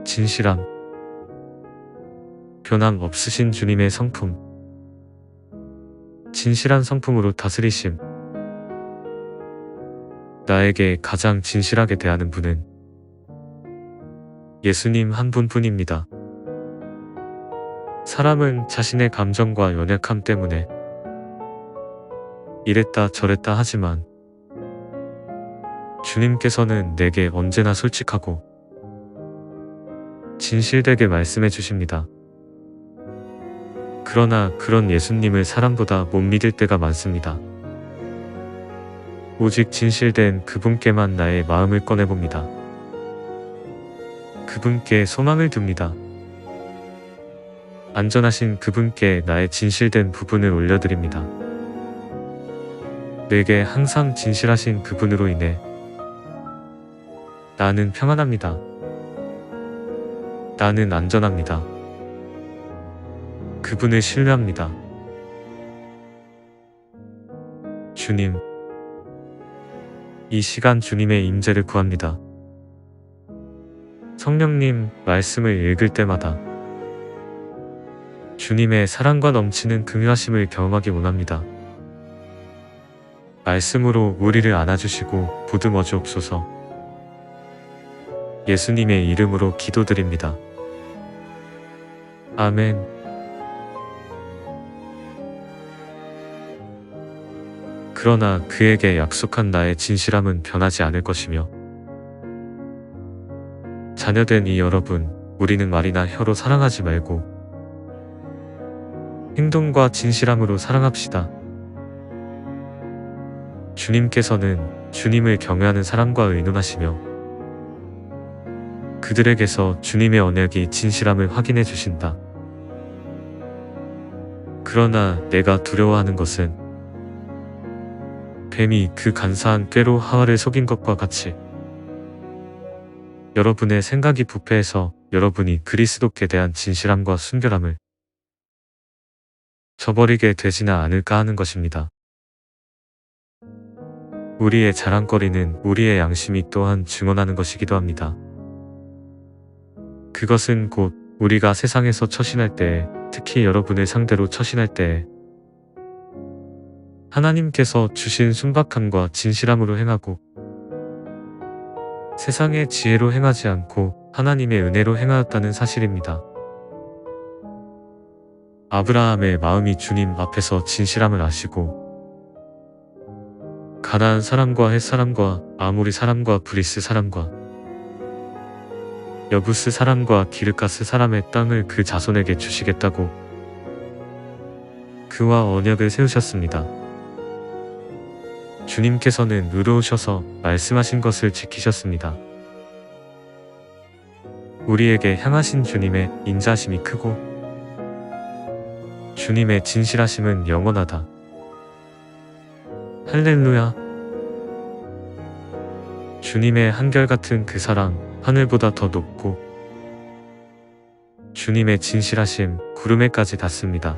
진실함, 변함 없으신 주님의 성품, 진실한 성품으로 다스리심. 나에게 가장 진실하게 대하는 분은 예수님 한 분뿐입니다. 사람은 자신의 감정과 연약함 때문에 이랬다 저랬다 하지만 주님께서는 내게 언제나 솔직하고 진실되게 말씀해 주십니다. 그러나 그런 예수님을 사람보다 못 믿을 때가 많습니다. 오직 진실된 그분께만 나의 마음을 꺼내봅니다. 그분께 소망을 둡니다. 안전하신 그분께 나의 진실된 부분을 올려드립니다. 내게 항상 진실하신 그분으로 인해 나는 평안합니다. 나는 안전합니다. 그분을 신뢰합니다. 주님, 이 시간 주님의 임재를 구합니다. 성령님, 말씀을 읽을 때마다 주님의 사랑과 넘치는 긍휼하심을 경험하기 원합니다. 말씀으로 우리를 안아주시고 보듬어 주옵소서. 예수님의 이름으로 기도드립니다. 아멘. 그러나 그에게 약속한 나의 진실함은 변하지 않을 것이며 자녀된 이 여러분, 우리는 말이나 혀로 사랑하지 말고 행동과 진실함으로 사랑합시다. 주님께서는 주님을 경외하는 사람과 의논하시며 그들에게서 주님의 언약이 진실함을 확인해 주신다. 그러나 내가 두려워하는 것은 뱀이 그 간사한 꾀로 하와를 속인 것과 같이 여러분의 생각이 부패해서 여러분이 그리스도께 대한 진실함과 순결함을 저버리게 되지나 않을까 하는 것입니다. 우리의 자랑거리는 우리의 양심이 또한 증언하는 것이기도 합니다. 그것은 곧 우리가 세상에서 처신할 때에, 특히 여러분을 상대로 처신할 때에 하나님께서 주신 순박함과 진실함으로 행하고 세상의 지혜로 행하지 않고 하나님의 은혜로 행하였다는 사실입니다. 아브라함의 마음이 주님 앞에서 진실함을 아시고 가나안 사람과 헷 사람과 아모리 사람과 브리스 사람과 여부스 사람과 기르가스 사람의 땅을 그 자손에게 주시겠다고 그와 언약을 세우셨습니다. 주님께서는 의로우셔서 말씀하신 것을 지키셨습니다. 우리에게 향하신 주님의 인자하심이 크고 주님의 진실하심은 영원하다. 할렐루야. 주님의 한결같은 그 사랑 하늘보다 더 높고 주님의 진실하심 구름에까지 닿습니다.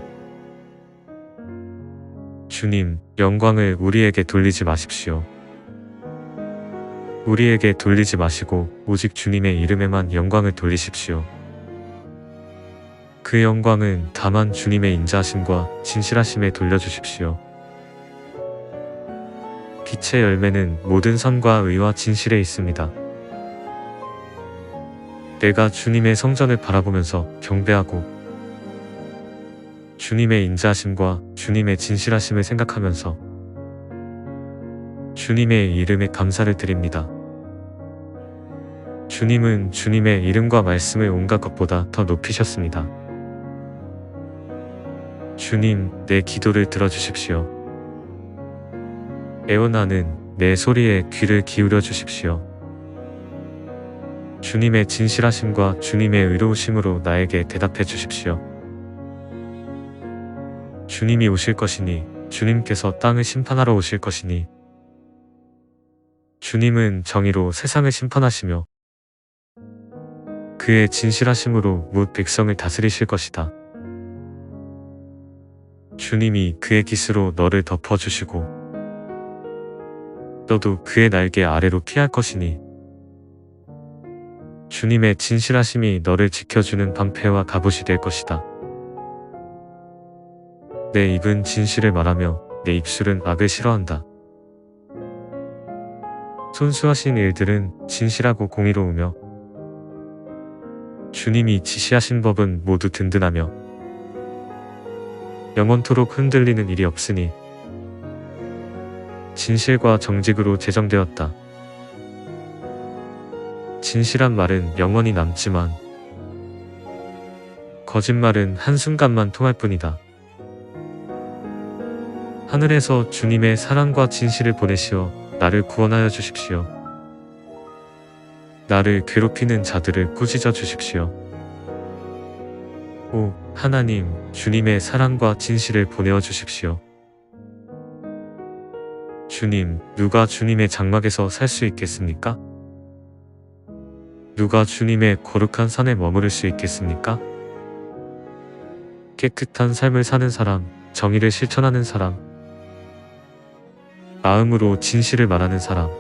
주님, 영광을 우리에게 돌리지 마십시오. 우리에게 돌리지 마시고 오직 주님의 이름에만 영광을 돌리십시오. 그 영광은 다만 주님의 인자하심과 진실하심에 돌려주십시오. 빛의 열매는 모든 선과 의와 진실에 있습니다. 내가 주님의 성전을 바라보면서 경배하고 주님의 인자하심과 주님의 진실하심을 생각하면서 주님의 이름에 감사를 드립니다. 주님은 주님의 이름과 말씀을 온갖 것보다 더 높이셨습니다. 주님, 내 기도를 들어주십시오. 애원하는 내 소리에 귀를 기울여 주십시오. 주님의 진실하심과 주님의 의로우심으로 나에게 대답해 주십시오. 주님이 오실 것이니 주님께서 땅을 심판하러 오실 것이니 주님은 정의로 세상을 심판하시며 그의 진실하심으로 뭇 백성을 다스리실 것이다. 주님이 그의 깃으로 너를 덮어주시고 너도 그의 날개 아래로 피할 것이니 주님의 진실하심이 너를 지켜주는 방패와 갑옷이 될 것이다. 내 입은 진실을 말하며 내 입술은 악을 싫어한다. 손수하신 일들은 진실하고 공의로우며 주님이 지시하신 법은 모두 든든하며 영원토록 흔들리는 일이 없으니 진실과 정직으로 제정되었다. 진실한 말은 영원히 남지만 거짓말은 한순간만 통할 뿐이다. 하늘에서 주님의 사랑과 진실을 보내시어 나를 구원하여 주십시오. 나를 괴롭히는 자들을 꾸짖어 주십시오. 오 하나님, 주님의 사랑과 진실을 보내어 주십시오. 주님, 누가 주님의 장막에서 살 수 있겠습니까? 누가 주님의 거룩한 산에 머무를 수 있겠습니까? 깨끗한 삶을 사는 사람, 정의를 실천하는 사람, 마음으로 진실을 말하는 사람.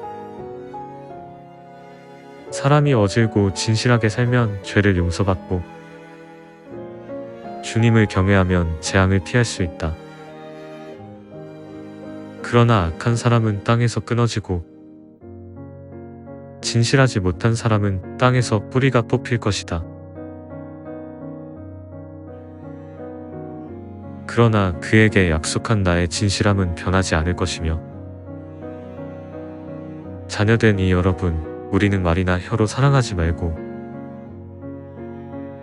사람이 어질고 진실하게 살면 죄를 용서받고 주님을 경외하면 재앙을 피할 수 있다. 그러나 악한 사람은 땅에서 끊어지고 진실하지 못한 사람은 땅에서 뿌리가 뽑힐 것이다. 그러나 그에게 약속한 나의 진실함은 변하지 않을 것이며 자녀된 이 여러분, 우리는 말이나 혀로 사랑하지 말고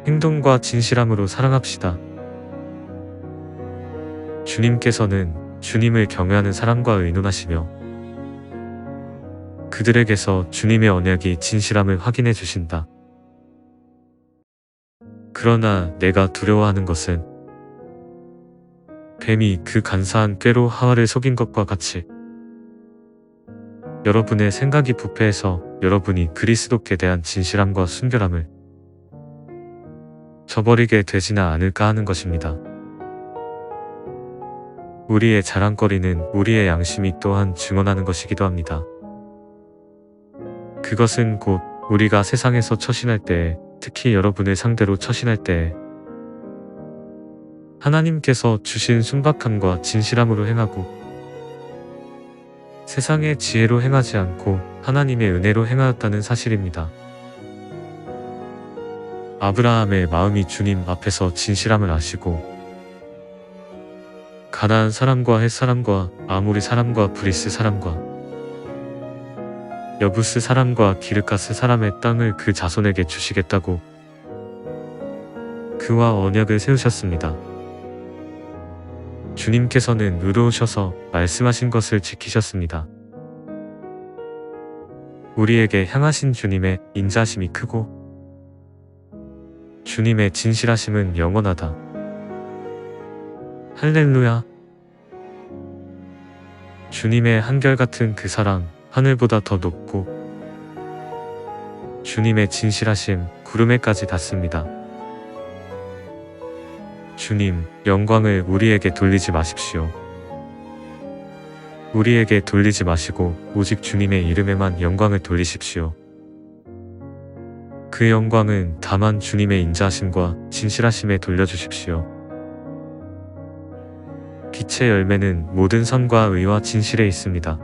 행동과 진실함으로 사랑합시다. 주님께서는 주님을 경외하는 사람과 의논하시며 그들에게서 주님의 언약이 진실함을 확인해 주신다. 그러나 내가 두려워하는 것은 뱀이 그 간사한 꾀로 하와를 속인 것과 같이 여러분의 생각이 부패해서 여러분이 그리스도께 대한 진실함과 순결함을 저버리게 되지나 않을까 하는 것입니다. 우리의 자랑거리는 우리의 양심이 또한 증언하는 것이기도 합니다. 그것은 곧 우리가 세상에서 처신할 때에, 특히 여러분을 상대로 처신할 때에 하나님께서 주신 순박함과 진실함으로 행하고 세상의 지혜로 행하지 않고 하나님의 은혜로 행하였다는 사실입니다. 아브라함의 마음이 주님 앞에서 진실함을 아시고 가나안 사람과 헷 사람과 아모리 사람과 브리스 사람과 여부스 사람과 기르가스 사람의 땅을 그 자손에게 주시겠다고 그와 언약을 세우셨습니다. 주님께서는 의로우셔서 말씀하신 것을 지키셨습니다. 우리에게 향하신 주님의 인자하심이 크고 주님의 진실하심은 영원하다. 할렐루야. 주님의 한결같은 그 사랑, 하늘보다 더 높고 주님의 진실하심, 구름에까지 닿습니다. 주님, 영광을 우리에게 돌리지 마십시오. 우리에게 돌리지 마시고 오직 주님의 이름에만 영광을 돌리십시오. 그 영광은 다만 주님의 인자하심과 진실하심에 돌려주십시오. 빛의 열매는 모든 선과 의와 진실에 있습니다.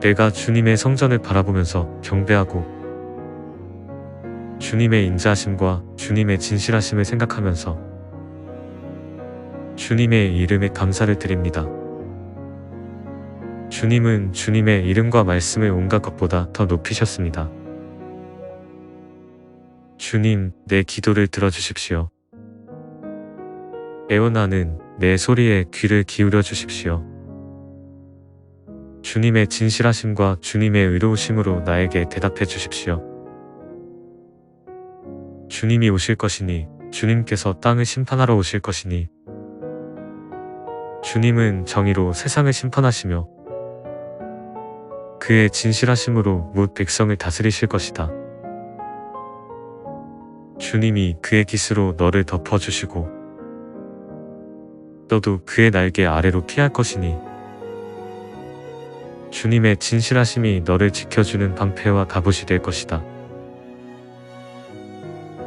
내가 주님의 성전을 바라보면서 경배하고 주님의 인자하심과 주님의 진실하심을 생각하면서 주님의 이름에 감사를 드립니다. 주님은 주님의 이름과 말씀을 온갖 것보다 더 높이셨습니다. 주님, 내 기도를 들어주십시오. 애원하는 내 소리에 귀를 기울여 주십시오. 주님의 진실하심과 주님의 의로우심으로 나에게 대답해 주십시오. 주님이 오실 것이니 주님께서 땅을 심판하러 오실 것이니 주님은 정의로 세상을 심판하시며 그의 진실하심으로 뭇 백성을 다스리실 것이다. 주님이 그의 깃으로 너를 덮어주시고 너도 그의 날개 아래로 피할 것이니 주님의 진실하심이 너를 지켜주는 방패와 갑옷이 될 것이다.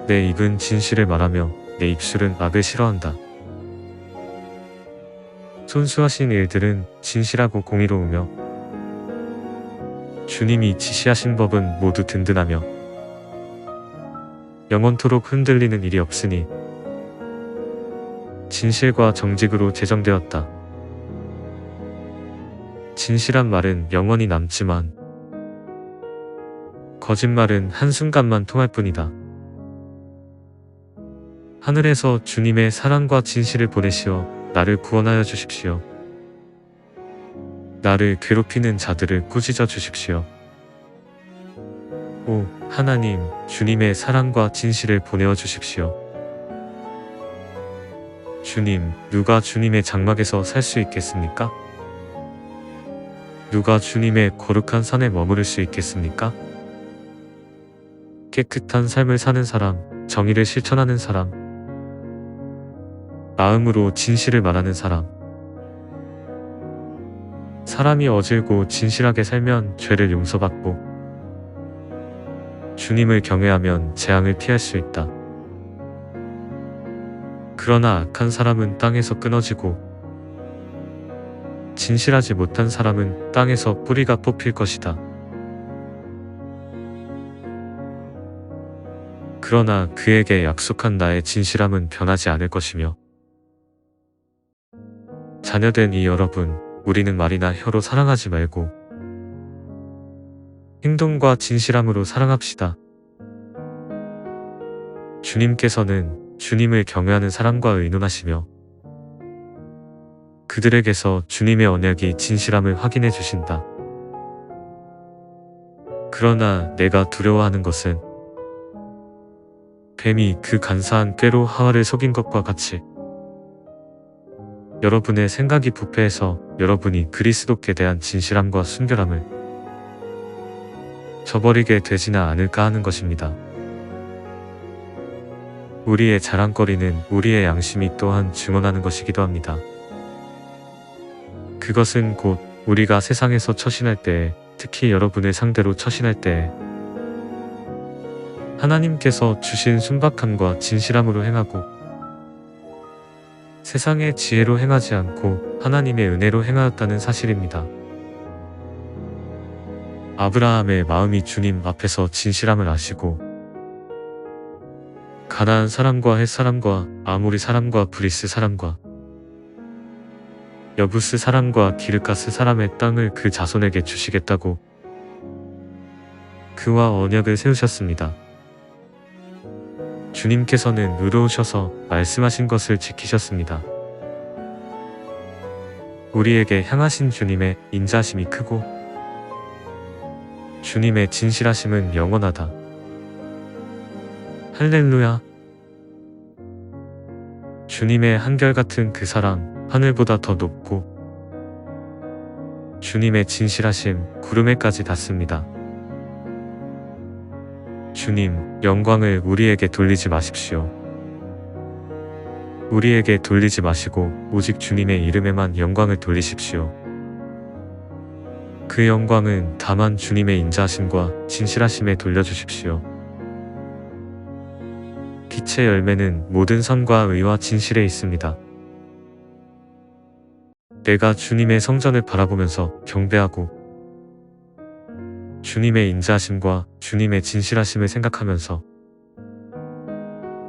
내 입은 진실을 말하며 내 입술은 악을 싫어한다. 손수하신 일들은 진실하고 공의로우며 주님이 지시하신 법은 모두 든든하며 영원토록 흔들리는 일이 없으니 진실과 정직으로 제정되었다. 진실한 말은 영원히 남지만 거짓말은 한순간만 통할 뿐이다. 하늘에서 주님의 사랑과 진실을 보내시어 나를 구원하여 주십시오. 나를 괴롭히는 자들을 꾸짖어 주십시오. 오 하나님, 주님의 사랑과 진실을 보내어 주십시오. 주님, 누가 주님의 장막에서 살 수 있겠습니까? 누가 주님의 거룩한 산에 머무를 수 있겠습니까? 깨끗한 삶을 사는 사람, 정의를 실천하는 사람, 마음으로 진실을 말하는 사람. 사람이 어질고 진실하게 살면 죄를 용서받고 주님을 경외하면 재앙을 피할 수 있다. 그러나 악한 사람은 땅에서 끊어지고 진실하지 못한 사람은 땅에서 뿌리가 뽑힐 것이다. 그러나 그에게 약속한 나의 진실함은 변하지 않을 것이며 자녀된 이 여러분, 우리는 말이나 혀로 사랑하지 말고 행동과 진실함으로 사랑합시다. 주님께서는 주님을 경외하는 사람과 의논하시며 그들에게서 주님의 언약이 진실함을 확인해 주신다. 그러나 내가 두려워하는 것은 뱀이 그 간사한 꾀로 하와를 속인 것과 같이 여러분의 생각이 부패해서 여러분이 그리스도께 대한 진실함과 순결함을 저버리게 되지나 않을까 하는 것입니다. 우리의 자랑거리는 우리의 양심이 또한 증언하는 것이기도 합니다. 그것은 곧 우리가 세상에서 처신할 때에, 특히 여러분을 상대로 처신할 때에 하나님께서 주신 순박함과 진실함으로 행하고 세상의 지혜로 행하지 않고 하나님의 은혜로 행하였다는 사실입니다. 아브라함의 마음이 주님 앞에서 진실함을 아시고 가나안 사람과 헷 사람과 아모리 사람과 브리스 사람과 여부스 사람과 기르가스 사람의 땅을 그 자손에게 주시겠다고 그와 언약을 세우셨습니다. 주님께서는 의로우셔서 말씀하신 것을 지키셨습니다. 우리에게 향하신 주님의 인자하심이 크고 주님의 진실하심은 영원하다. 할렐루야. 주님의 한결같은 그 사랑, 하늘보다 더 높고 주님의 진실하심, 구름에까지 닿습니다. 주님, 영광을 우리에게 돌리지 마십시오. 우리에게 돌리지 마시고 오직 주님의 이름에만 영광을 돌리십시오. 그 영광은 다만 주님의 인자하심과 진실하심에 돌려주십시오. 빛의 열매는 모든 선과 의와 진실에 있습니다. 내가 주님의 성전을 바라보면서 경배하고 주님의 인자하심과 주님의 진실하심을 생각하면서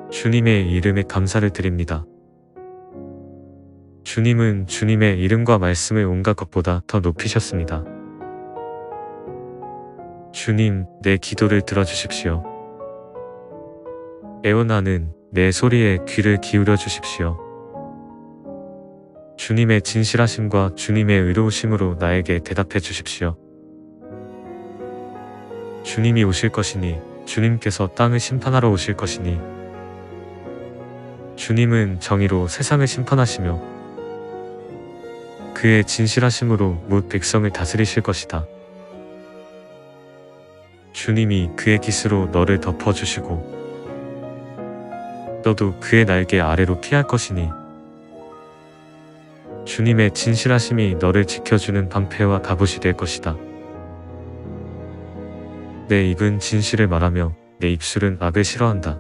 주님의 이름에 감사를 드립니다. 주님은 주님의 이름과 말씀을 온갖 것보다 더 높이셨습니다. 주님, 내 기도를 들어주십시오. 애원하는 내 소리에 귀를 기울여 주십시오. 주님의 진실하심과 주님의 의로우심으로 나에게 대답해 주십시오. 주님이 오실 것이니 주님께서 땅을 심판하러 오실 것이니 주님은 정의로 세상을 심판하시며 그의 진실하심으로 뭇 백성을 다스리실 것이다. 주님이 그의 깃으로 너를 덮어주시고 너도 그의 날개 아래로 피할 것이니 주님의 진실하심이 너를 지켜주는 방패와 갑옷이 될 것이다. 내 입은 진실을 말하며 내 입술은 악을 싫어한다.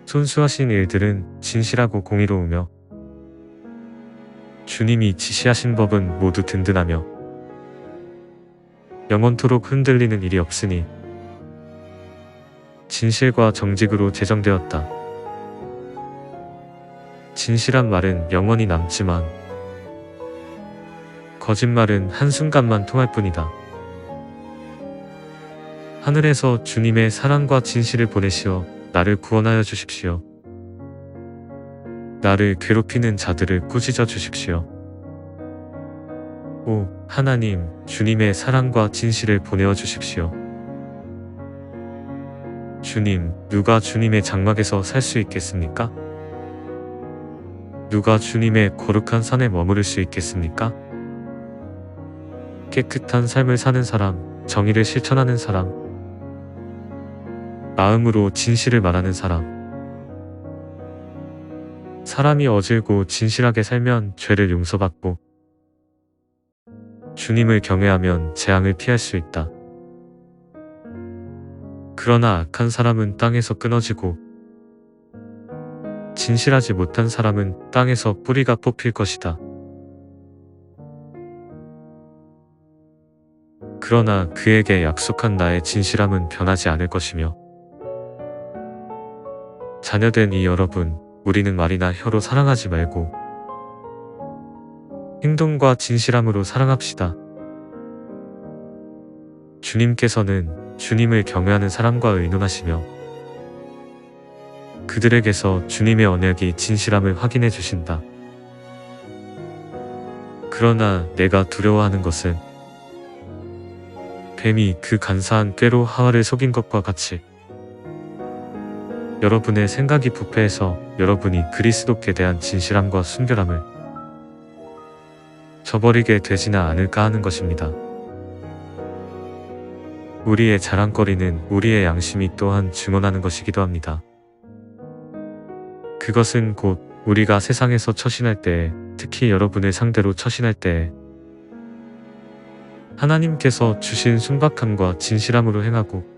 손수하신 일들은 진실하고 공의로우며 주님이 지시하신 법은 모두 든든하며 영원토록 흔들리는 일이 없으니 진실과 정직으로 제정되었다. 진실한 말은 영원히 남지만 거짓말은 한순간만 통할 뿐이다. 하늘에서 주님의 사랑과 진실을 보내시어 나를 구원하여 주십시오. 나를 괴롭히는 자들을 꾸짖어 주십시오. 오 하나님, 주님의 사랑과 진실을 보내어 주십시오. 주님, 누가 주님의 장막에서 살 수 있겠습니까? 누가 주님의 거룩한 산에 머무를 수 있겠습니까? 깨끗한 삶을 사는 사람, 정의를 실천하는 사람, 마음으로 진실을 말하는 사람. 사람이 어질고 진실하게 살면 죄를 용서받고 주님을 경외하면 재앙을 피할 수 있다. 그러나 악한 사람은 땅에서 끊어지고 진실하지 못한 사람은 땅에서 뿌리가 뽑힐 것이다. 그러나 그에게 약속한 나의 진실함은 변하지 않을 것이며 자녀된 이 여러분, 우리는 말이나 혀로 사랑하지 말고 행동과 진실함으로 사랑합시다. 주님께서는 주님을 경외하는 사람과 의논하시며 그들에게서 주님의 언약이 진실함을 확인해 주신다. 그러나 내가 두려워하는 것은 뱀이 그 간사한 꾀로 하와를 속인 것과 같이 여러분의 생각이 부패해서 여러분이 그리스도께 대한 진실함과 순결함을 저버리게 되지나 않을까 하는 것입니다. 우리의 자랑거리는 우리의 양심이 또한 증언하는 것이기도 합니다. 그것은 곧 우리가 세상에서 처신할 때에, 특히 여러분을 상대로 처신할 때에 하나님께서 주신 순박함과 진실함으로 행하고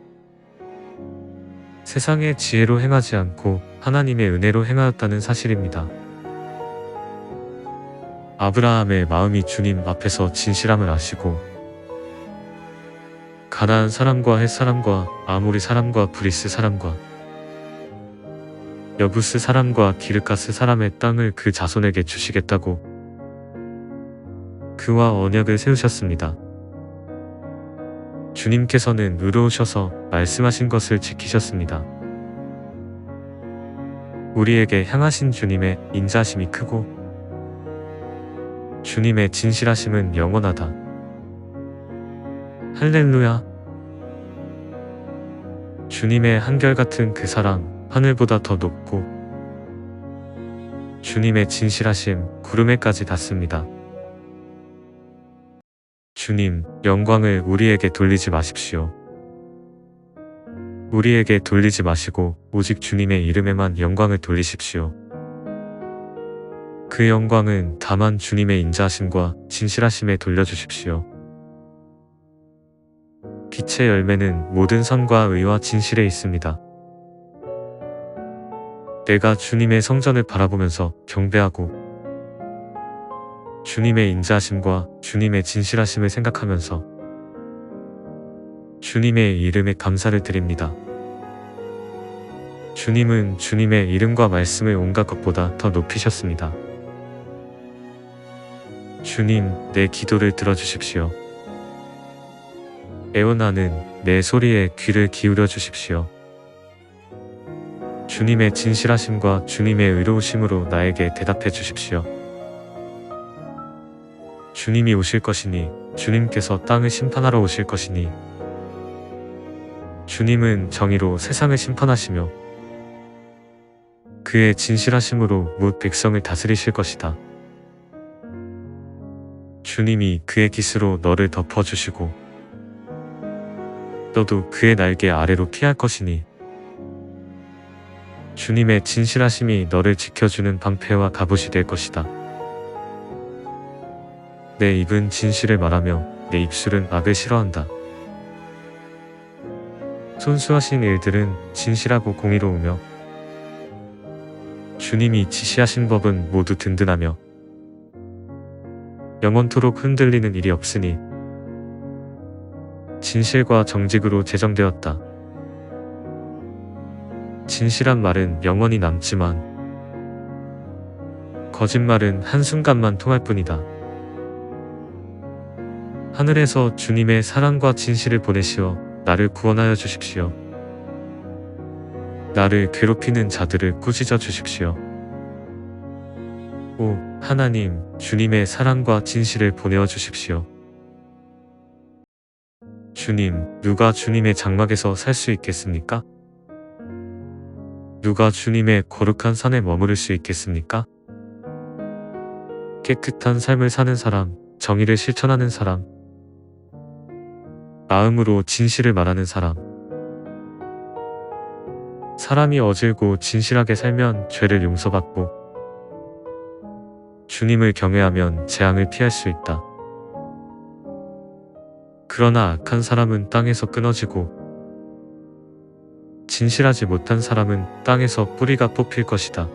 세상의 지혜로 행하지 않고 하나님의 은혜로 행하였다는 사실입니다. 아브라함의 마음이 주님 앞에서 진실함을 아시고 가나안 사람과 헷 사람과 아모리 사람과 브리스 사람과 여부스 사람과 기르가스 사람의 땅을 그 자손에게 주시겠다고 그와 언약을 세우셨습니다. 주님께서는 의로우셔서 말씀하신 것을 지키셨습니다. 우리에게 향하신 주님의 인자하심이 크고 주님의 진실하심은 영원하다. 할렐루야. 주님의 한결같은 그 사랑, 하늘보다 더 높고 주님의 진실하심, 구름에까지 닿습니다. 주님, 영광을 우리에게 돌리지 마십시오. 우리에게 돌리지 마시고 오직 주님의 이름에만 영광을 돌리십시오. 그 영광은 다만 주님의 인자하심과 진실하심에 돌려주십시오. 빛의 열매는 모든 선과 의와 진실에 있습니다. 내가 주님의 성전을 바라보면서 경배하고 주님의 인자하심과 주님의 진실하심을 생각하면서 주님의 이름에 감사를 드립니다. 주님은 주님의 이름과 말씀을 온갖 것보다 더 높이셨습니다. 주님, 내 기도를 들어주십시오. 애원하는 내 소리에 귀를 기울여 주십시오. 주님의 진실하심과 주님의 의로우심으로 나에게 대답해 주십시오. 주님이 오실 것이니 주님께서 땅을 심판하러 오실 것이니 주님은 정의로 세상을 심판하시며 그의 진실하심으로 뭇 백성을 다스리실 것이다. 주님이 그의 깃으로 너를 덮어주시고 너도 그의 날개 아래로 피할 것이니 주님의 진실하심이 너를 지켜주는 방패와 갑옷이 될 것이다. 내 입은 진실을 말하며 내 입술은 악을 싫어한다. 손수하신 일들은 진실하고 공의로우며 주님이 지시하신 법은 모두 든든하며 영원토록 흔들리는 일이 없으니 진실과 정직으로 제정되었다. 진실한 말은 영원히 남지만 거짓말은 한순간만 통할 뿐이다. 하늘에서 주님의 사랑과 진실을 보내시어 나를 구원하여 주십시오. 나를 괴롭히는 자들을 꾸짖어 주십시오. 오 하나님, 주님의 사랑과 진실을 보내어 주십시오. 주님, 누가 주님의 장막에서 살 수 있겠습니까? 누가 주님의 거룩한 산에 머무를 수 있겠습니까? 깨끗한 삶을 사는 사람, 정의를 실천하는 사람, 마음으로 진실을 말하는 사람. 사람이 어질고 진실하게 살면 죄를 용서받고 주님을 경외하면 재앙을 피할 수 있다. 그러나 악한 사람은 땅에서 끊어지고 진실하지 못한 사람은 땅에서 뿌리가 뽑힐 것이다.